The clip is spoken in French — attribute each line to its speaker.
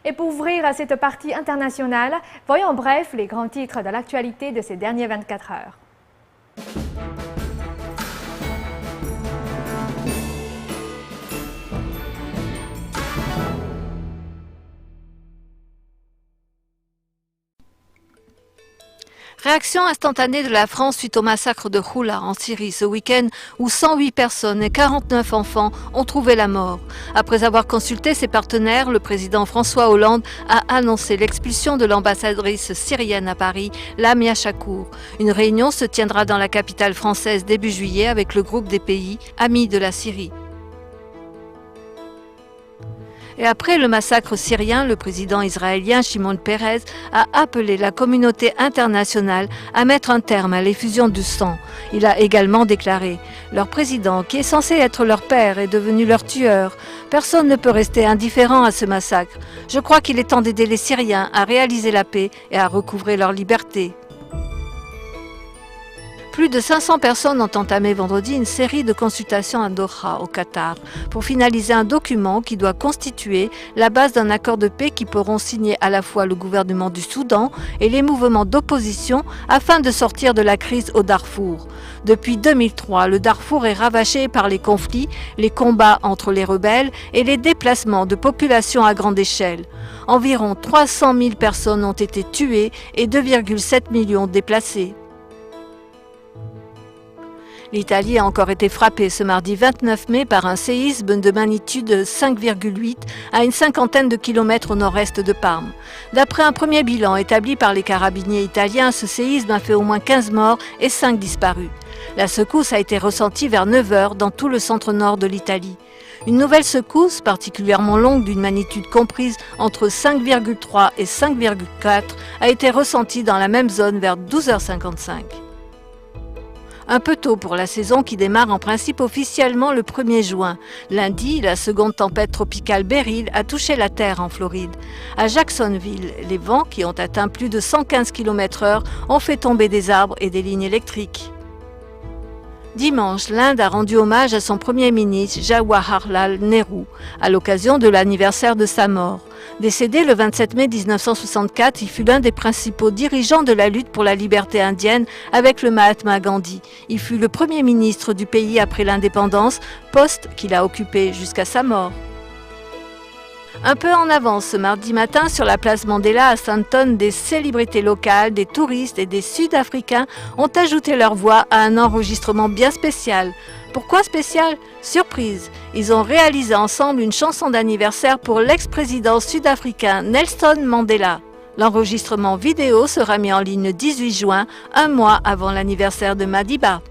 Speaker 1: Et pour ouvrir à cette partie internationale, voyons en bref les grands titres de l'actualité de ces dernières 24 heures.
Speaker 2: Réaction instantanée de la France suite au massacre de Houla en Syrie ce week-end où 108 personnes et 49 enfants ont trouvé la mort. Après avoir consulté ses partenaires, le président François Hollande a annoncé l'expulsion de l'ambassadrice syrienne à Paris, Lamia Chakour. Une réunion se tiendra dans la capitale française début juillet avec le groupe des pays amis de la Syrie. Et après le massacre syrien, le président israélien Shimon Peres a appelé la communauté internationale à mettre un terme à l'effusion du sang. Il a également déclaré « Leur président, qui est censé être leur père, est devenu leur tueur. Personne ne peut rester indifférent à ce massacre. Je crois qu'il est temps d'aider les Syriens à réaliser la paix et à recouvrer leur liberté. » Plus de 500 personnes ont entamé vendredi une série de consultations à Doha, au Qatar, pour finaliser un document qui doit constituer la base d'un accord de paix qui pourront signer à la fois le gouvernement du Soudan et les mouvements d'opposition afin de sortir de la crise au Darfour. Depuis 2003, le Darfour est ravagé par les conflits, les combats entre les rebelles et les déplacements de populations à grande échelle. Environ 300 000 personnes ont été tuées et 2,7 millions déplacées. L'Italie a encore été frappée ce mardi 29 mai par un séisme de magnitude 5,8 à une cinquantaine de kilomètres au nord-est de Parme. D'après un premier bilan établi par les carabiniers italiens, ce séisme a fait au moins 15 morts et 5 disparus. La secousse a été ressentie vers 9 heures dans tout le centre-nord de l'Italie. Une nouvelle secousse, particulièrement longue d'une magnitude comprise entre 5,3 et 5,4, a été ressentie dans la même zone vers 12h55. Un peu tôt pour la saison qui démarre en principe officiellement le 1er juin. Lundi, la seconde tempête tropicale Beryl a touché la terre en Floride. À Jacksonville, les vents qui ont atteint plus de 115 km/h ont fait tomber des arbres et des lignes électriques. Dimanche, l'Inde a rendu hommage à son premier ministre Jawaharlal Nehru à l'occasion de l'anniversaire de sa mort. Décédé le 27 mai 1964, il fut l'un des principaux dirigeants de la lutte pour la liberté indienne avec le Mahatma Gandhi. Il fut le premier ministre du pays après l'indépendance, poste qu'il a occupé jusqu'à sa mort. Un peu en avance ce mardi matin sur la place Mandela à Sandton, des célébrités locales, des touristes et des Sud-Africains ont ajouté leur voix à un enregistrement bien spécial. Pourquoi spécial? Surprise! Ils ont réalisé ensemble une chanson d'anniversaire pour l'ex-président sud-africain Nelson Mandela. L'enregistrement vidéo sera mis en ligne le 18 juin, un mois avant l'anniversaire de Madiba.